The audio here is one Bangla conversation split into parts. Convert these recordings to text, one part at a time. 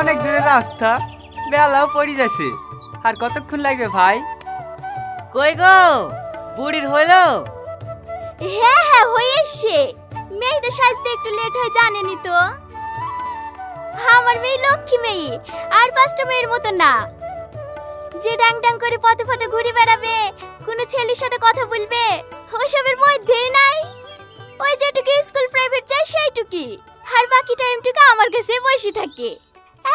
অনেক দূরের রাস্তা, বেলাও পড়ে যাচ্ছে। আর কতক্ষণ লাগবে ভাই? কই গো বুড়ির হইলো? হ্যাঁ হ্যাঁ হয়ে এসছে। মেয়েদের সাজতে একটু লেট হয় জানেনি তো। আমার মেয়ে লক্ষ্মী মেয়ে, আর 5টা মেয়ের মতো না যে ড্যাং ড্যাং করে পথে পথে ঘুরে বেড়াবে, কোনো ছেলের সাথে কথা বলবে, ওসবের মধ্যেই নাই। ওই যেটুকু স্কুল প্রাইভেট যায় সেইটুকি, আর বাকি টাইমটুকু আমার কাছে বসে থাকে।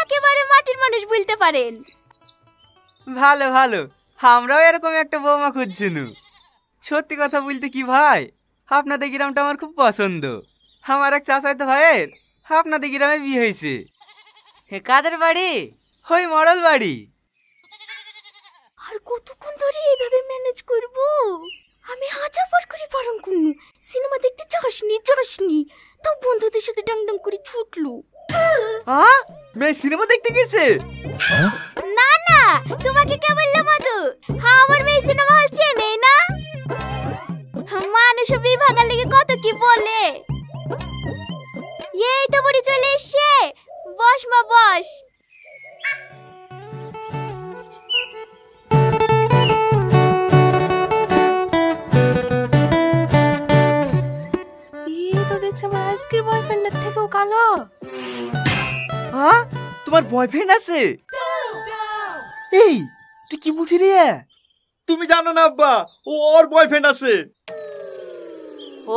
একেবারে মাটির মানুষ বলতে পারেন। ভালো ভালো, আমরাও এরকম একটা বৌমা খুঁজছিনু। সত্যি কথা বলতে কি ভাই, আপনাদের গ্রামটা আমার খুব পছন্দ। আমার এক চাচাতো ভাইয়ের আপনাদের গ্রামে বিয়ে হয়েছে। হে কাদের বাড়ি? ওই মডেল বাড়ি। আর কতক্ষণ ধরে এইভাবে ম্যানেজ করব? আমি 1000বার করে বারণ করলু, সিনেমা দেখতে যাসনি, তো বন্ধুদের সাথে ডাং ডাং করে ছুটলু। মেয়ে সিনেমা দেখতে গেছে? না না, তোমাকে কে বললো মধু? আমার মেয়ে সিনেমা হল চেনে না। মানুষ বিভাগের লেগে কত কি বলে। এই তো বুড়ি চলে এসছে, বস মা বস। আমার আজকের বয়ফ্রেন্ডের থেকেও কালো। হ্যাঁ, তোমার বয়ফ্রেন্ড আছে? এই তুই কি বলছিস রে? তুমি জানো না আব্বা, ওর বয়ফ্রেন্ড আছে।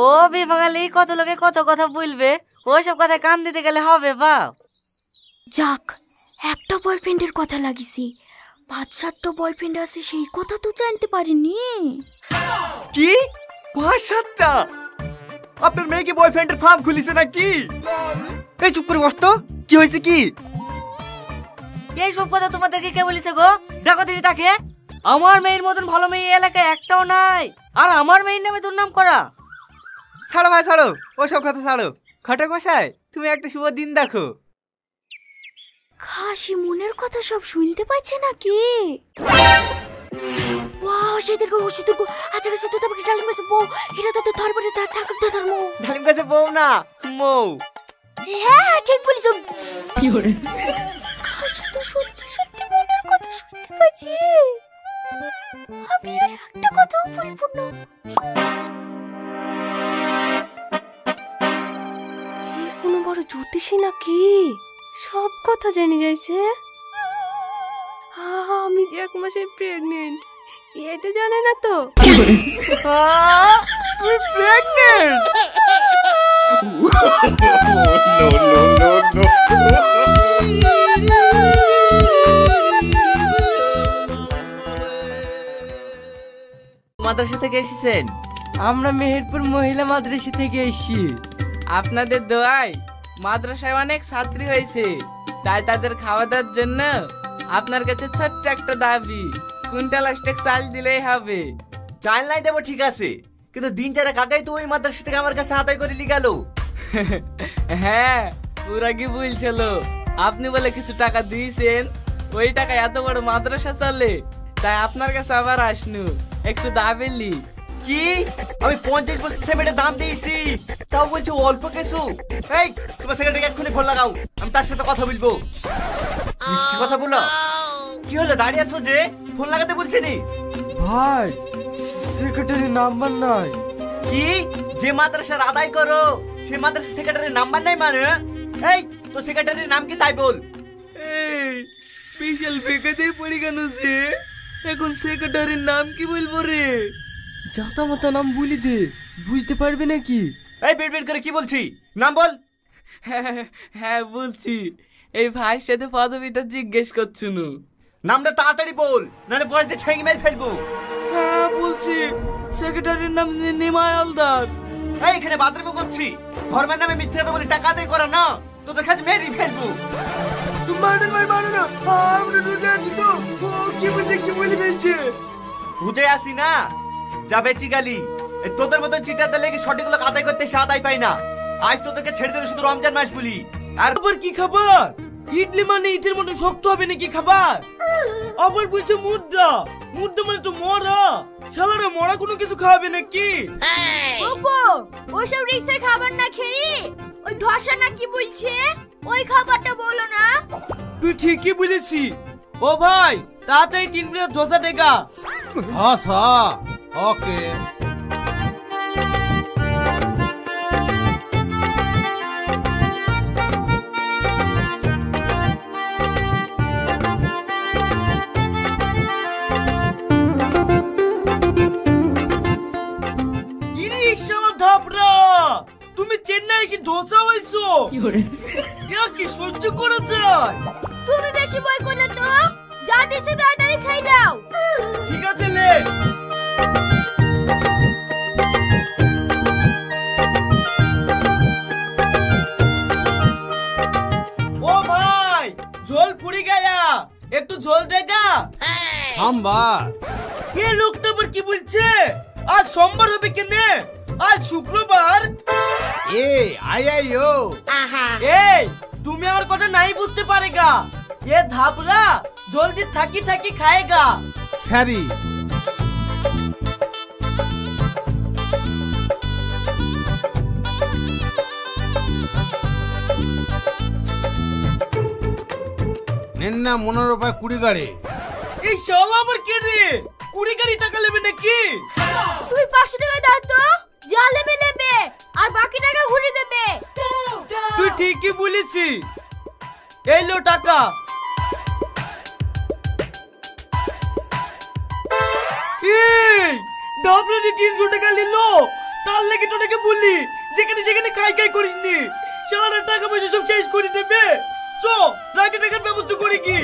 ও বিভাগালি কত লোকে কত কথা বলবে, ওইসব কথায় কান দিতে গেলে হবে বাপ? যাক, একটা বয়ফ্রেন্ডের কথা লাগিছি, 5-7টা বয়ফ্রেন্ড আছে সেই কথা তো জানতে পারিনি। কি 5-7টা? আপনার মেয়ে কি বয়ফ্রেন্ডের ফার্ম খুলিছে নাকি? এই চুপ করে বস তো, কি হয়েছে কি? এই সব কথা তোমাদেরকে কে বলেছে গো? ডাকো দিদি তাকে। আমার মেয়ের মতন ভালো মেয়ে এলাকায় একটাও নাই, আর আমার মেয়ের নামে দুর্নাম করা। ছাড়ো ভাই ছাড়ো, ওসব কথা ছাড়ো। ঘটক মশাই, তুমি একটা শুভ দিন দেখো। খাসি মনের কথা সব শুনতে পাচ্ছে নাকি? ওয়াও, সেদিকে ওষুধের আচ্ছা কাছে তো তোমাকে ডালিম গাছে বউ, এটা তো ধরবরে তার ঠাকুর দাদার মৌ। ডালিম গাছে বউ না মৌ। হ্যাঁ হ্যাঁ ঠিক বলিস। কি করে খাসি তো সত্যি সত্যি মনের কথা শুনতে পাচ্ছে। আমি আর একটা কথাও বলবো না। কোনো বড় জ্যোতিষী নাকি? সব কথা জেনে যাইছে। আমি যে 1 মাসের প্রেগনেন্ট, এটা জানে না তো। তুই প্রেগনেন্ট? মাদ্রাসা থেকে এসেছেন? আমরা মেহেরপুর মহিলা মাদ্রাসা থেকে এসেছি। আপনাদের দোয়ায় মাদ্রাসায় অনেক ছাত্রী হয়েছে, তাই তাদের খাওয়া দাওয়ার জন্য আপনার কাছে ছোট্ট একটা দাবি, কুইন্টাল অষ্টেক চাল দিলেই হবে। চাল নাই দেবো ঠিক আছে, কিন্তু দিন 4 আগে তো ওই মাদ্রাসা থেকে আমার কাছে আদায় করে নিয়ে গেল। হ্যাঁ, ওরা কি বলছিল আপনি বলে কিছু টাকা দিয়েছেন, ওই টাকা এত বড় মাদ্রাসা চলে, তাই আপনার কাছে আবার আসনু একটু দাবিলি। কি আমি 50 বছর সেমেন্টের দাম দিয়েছি, তাও বলছো অল্প কিছু? এই তোমার সেক্রেটারি এক্ষুনি ফোন লাগাও, আমি তার সাথে কথা বলবো। কি কথা বলো? কি হলো দাঁড়িয়ে আছো যে? ফোন লাগাতে বলছি নি? ভাই সেক্রেটারির নাম্বার নাই। কি যে মাদ্রাসার আদায় করো সে মাদ্রাসার সেক্রেটারির নাম্বার নাই মানে? এই তো সেক্রেটারির নাম কি তাই বল। এই স্পেশাল বেকাতেই পড়ে কেন সে? এখন সেক্রেটারির নাম কি বলবো রে? জাতা মাতা নাম বলি দে, বুঝতে পারবে নাকি? এই বের বের করে কি বলছি, নাম বল। হ্যাঁ বলছি, এই ভাইয়ের সাথে পদবিটা জিজ্ঞেস করছুনু। নামটা তাড়াতাড়ি বল, নাহলে বয়স দিয়ে ঠেঙে মেরে ফেলবো। হ্যাঁ বলছি, সেক্রেটারির নাম নিমাই হালদার। এই এখানে বাথরুমে করছি, ধর্মের নামে মিথ্যে কথা বলে টাকা আদায় করা না, তোদের কাছে মেরেই ফেলবো। তুমি মারো না, আমরা রোজে আছি তো। কি বলছে কি বলি ফেলছে? বুঝে আসি না, যা বেচি গালি। এই তোদের মতো চিটারদের লেগে সঠিক লোক আদায় করতে সে আদায় পাই না। আজ তোদেরকে ছেড়ে দিলে শুধু রমজান মাস বলি। আর আবার কি খাবার? ইডলি মানে ইটের মতো শক্ত হবে নাকি খাবার? আবার বলছে মুদ্রা, মুদ্রা মানে তো মরা। শালারে মরা কোনো কিছু খাবে নাকি? ওগো, ওসব রিক্সার খাবার না খেয়ে ওই ধসা না কি বলছে ওই খাবারটা বলো না। তুই ঠিকই বলেছি। ও ভাই তাড়াতাড়ি 3 প্লেট ধোসা টেকা। हाँ सा ओके তুমি চেন্নাই এসে ধোসা হইছো, কি সহ্য করা যায়? তুমি বেশি বই করো তো, যা দিছে তাড়াতাড়ি খাই নাও। ঠিক আছে লে। ও ভাই ঝোল পুরি গায়া, একটু ঝোল দেগা। सांबर এ লোকটা আবার কি বলছে? আজ সোমবার হবে কেনে? আজ শুক্রবার। ए आई यो এই তুমি আমার কথা নাই বুঝতে পারেগা। এ ধাপরা জলদি থাকি থাকি খায়েগা। सरी निन्ना 15 रुपए कुड़ी गाड़ी এই শালা আবার কে রে? 20 গাড়ি টাকা নেবে নাকি? তুই 500 টাকা দাও তো, যা লেবে লেবে, আর বাকি টাকা ঘুরে দেবে। তুই ঠিকই বলেছি। এই লো টাকা। এই ডাবলি 300 টাকা নিলো, তার লাগি তোকে বলি যেখানে যেখানে খাই খাই করিস নি, সারা টাকা পয়সা সব শেষ করে দেবে। চো রাগে টাকার ব্যবস্থা করি কি?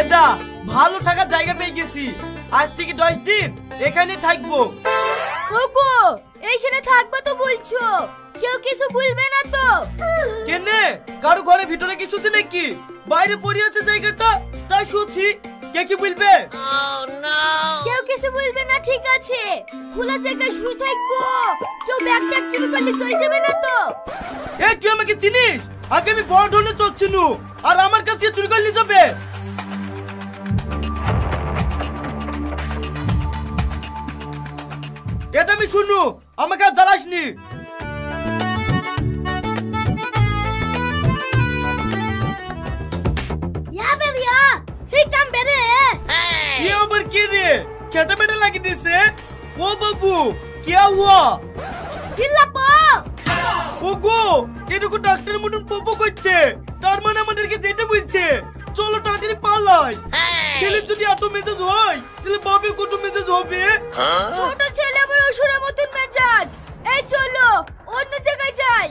এটা ভালো থাকার জায়গা পেয়ে গেছি। আজ থেকে 10 দিন এখানে থাকবো। ওগো এইখানে থাকবা তো বলছো, কেউ কিছু বলবে না তো? কেনে কারো ঘরে ভিতরে কি শুছে নাকি? বাইরে পড়ে আছে জায়গাটা, তাই শুছি। কে কি বলবে? কেউ কিছু বলবে না, ঠিক আছে। খোলা জায়গায় শুয়ে থাকবো, কেউ ব্যাগ ট্যাগ চুরি করলে চলে যাবে না তো? এই তুই আমাকে চিনিস? আগে আমি বড় ধরনের চচ্ছিনু, আর আমার কাছে চুরি করলে যাবে? এটা আমি শুনু, আমাকে আর জ্বালাসনি। সেই কাম বেরে ये आबर के रे क्या बेटा लगी दिसे? ओ बाबू क्या हुआ? হিল্লাপো ওগো এটুকু ডাক্তার মতন পপো করছে, তার মানে আমাদেরকে যেটা বলছে চলো তাড়াতাড়ি পালাই। ছেলের যদি এত মেজাজ হয় তাহলে বাপের কত মেজাজ হবে? ছোট ছেলে আমার অসুরের মতন মেজাজ। এই চলো অন্য জায়গায় যাই।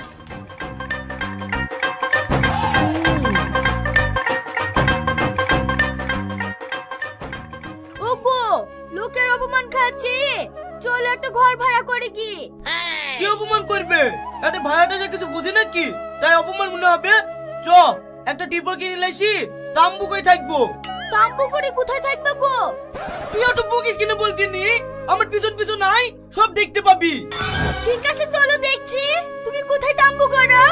ওগো লোকের অপমান খাচ্ছি, চলো একটা ঘর ভাড়া করে কি। কি অপমান করবে? এটা ভাড়াটা সে কিছু বুঝে নাকি, তাই অপমান মনে হবে? চ একটা টিপর কিনে লাইছি, তাম্বু করে থাকবো। তাম্বু করে কোথায় থাকবে গো? তুই অত বকিস কিনে বলতিনি, আমার পিছন পিছন নাই, সব দেখতে পাবি। ঠিক আছে চলো দেখছি তুমি কোথায় তাম্বু করো।